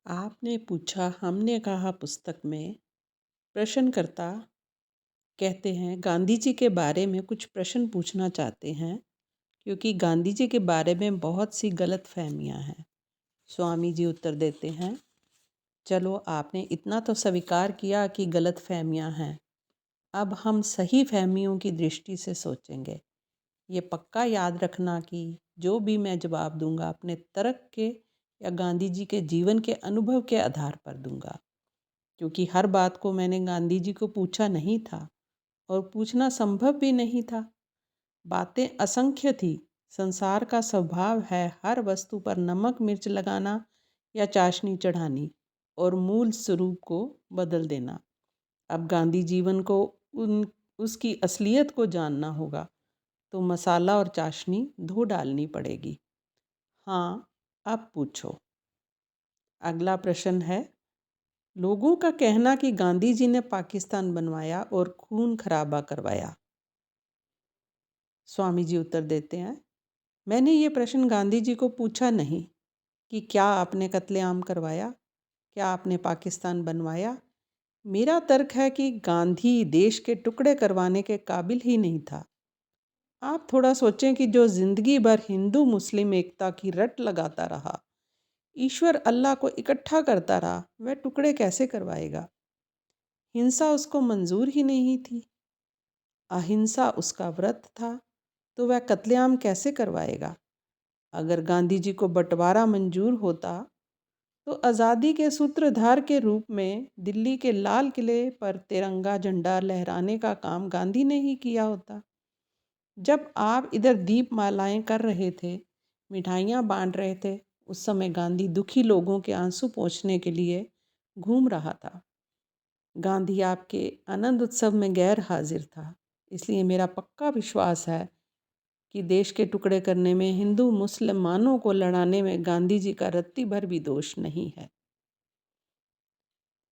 आपने पूछा हमने कहा पुस्तक में प्रश्नकर्ता कहते हैं गांधी जी के बारे में कुछ प्रश्न पूछना चाहते हैं क्योंकि गांधी जी के बारे में बहुत सी गलत फहमियाँ हैं। स्वामी जी उत्तर देते हैं, चलो आपने इतना तो स्वीकार किया कि गलत फहमियाँ हैं, अब हम सही फहमियों की दृष्टि से सोचेंगे। ये पक्का याद रखना कि जो भी मैं जवाब दूंगा अपने तर्क के या गांधी जी के जीवन के अनुभव के आधार पर दूंगा, क्योंकि हर बात को मैंने गांधी जी को पूछा नहीं था और पूछना संभव भी नहीं था। बातें असंख्य थी। संसार का स्वभाव है हर वस्तु पर नमक मिर्च लगाना या चाशनी चढ़ानी और मूल स्वरूप को बदल देना। अब गांधी जीवन को उसकी असलियत को जानना होगा तो मसाला और चाशनी धो डालनी पड़ेगी। हाँ, अब पूछो। अगला प्रश्न है, लोगों का कहना कि गांधी जी ने पाकिस्तान बनवाया और खून खराबा करवाया। स्वामी जी उत्तर देते हैं, मैंने ये प्रश्न गांधी जी को पूछा नहीं कि क्या आपने कत्लेआम करवाया, क्या आपने पाकिस्तान बनवाया। मेरा तर्क है कि गांधी देश के टुकड़े करवाने के काबिल ही नहीं था। आप थोड़ा सोचें कि जो ज़िंदगी भर हिंदू मुस्लिम एकता की रट लगाता रहा, ईश्वर अल्लाह को इकट्ठा करता रहा, वह टुकड़े कैसे करवाएगा। हिंसा उसको मंजूर ही नहीं थी। अहिंसा उसका व्रत था, तो वह कत्लेआम कैसे करवाएगा। अगर गांधी जी को बंटवारा मंजूर होता तो आज़ादी के सूत्रधार के रूप में दिल्ली के लाल किले पर तिरंगा झंडा लहराने का काम गांधी ने ही किया होता। जब आप इधर दीपमालाएं कर रहे थे, मिठाइयाँ बांट रहे थे, उस समय गांधी दुखी लोगों के आंसू पोंछने के लिए घूम रहा था। गांधी आपके आनंद उत्सव में गैर हाजिर था। इसलिए मेरा पक्का विश्वास है कि देश के टुकड़े करने में, हिंदू मुसलमानों को लड़ाने में गांधी जी का रत्ती भर भी दोष नहीं है।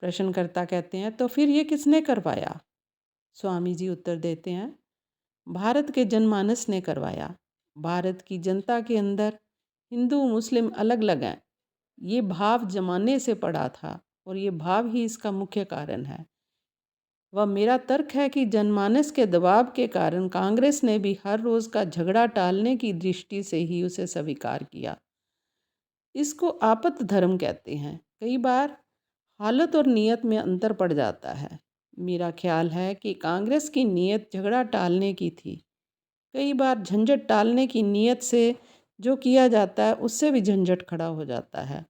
प्रश्नकर्ता कहते हैं, तो फिर ये किसने करवाया। स्वामी जी उत्तर देते हैं, भारत के जनमानस ने करवाया। भारत की जनता के अंदर हिंदू मुस्लिम अलग अलग हैं, ये भाव जमाने से पड़ा था और ये भाव ही इसका मुख्य कारण है। वह मेरा तर्क है कि जनमानस के दबाव के कारण कांग्रेस ने भी हर रोज़ का झगड़ा टालने की दृष्टि से ही उसे स्वीकार किया। इसको आपत धर्म कहते हैं। कई बार हालत और नीयत में अंतर पड़ जाता है। मेरा ख्याल है कि कांग्रेस की नीयत झगड़ा टालने की थी। कई बार झंझट टालने की नीयत से जो किया जाता है उससे भी झंझट खड़ा हो जाता है।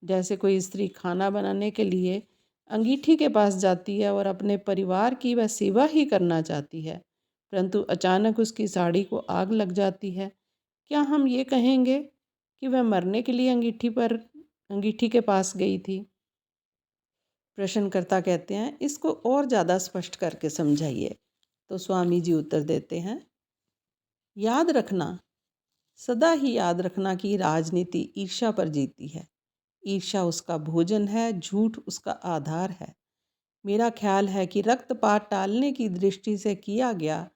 जैसे कोई स्त्री खाना बनाने के लिए अंगीठी के पास जाती है और अपने परिवार की वह सेवा ही करना चाहती है, परंतु अचानक उसकी साड़ी को आग लग जाती है। क्या हम ये कहेंगे कि वह मरने के लिए अंगीठी के पास गई थी। प्रश्नकर्ता कहते हैं, इसको और ज़्यादा स्पष्ट करके समझाइए। तो स्वामी जी उत्तर देते हैं, याद रखना, सदा ही याद रखना कि राजनीति ईर्ष्या पर जीती है। ईर्ष्या उसका भोजन है, झूठ उसका आधार है। मेरा ख्याल है कि रक्तपात टालने की दृष्टि से किया गया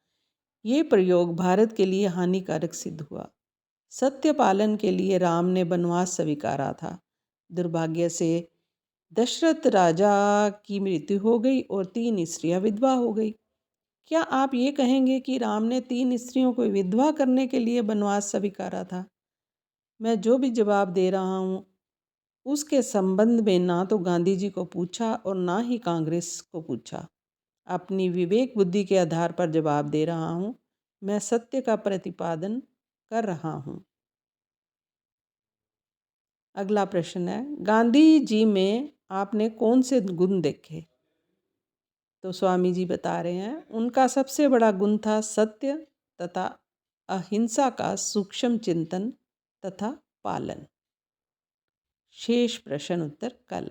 ये प्रयोग भारत के लिए हानिकारक सिद्ध हुआ। सत्य पालन के लिए राम ने वनवास स्वीकारा था। दुर्भाग्य से दशरथ राजा की मृत्यु हो गई और 3 स्त्रियां विधवा हो गई। क्या आप ये कहेंगे कि राम ने 3 स्त्रियों को विधवा करने के लिए वनवास स्वीकारा था। मैं जो भी जवाब दे रहा हूँ उसके संबंध में ना तो गांधी जी को पूछा और ना ही कांग्रेस को पूछा। अपनी विवेक बुद्धि के आधार पर जवाब दे रहा हूँ। मैं सत्य का प्रतिपादन कर रहा हूँ। अगला प्रश्न है, गांधी जी में आपने कौन से गुण देखे। तो स्वामी जी बता रहे हैं, उनका सबसे बड़ा गुण था सत्य तथा अहिंसा का सूक्ष्म चिंतन तथा पालन। शेष प्रश्न उत्तर कल।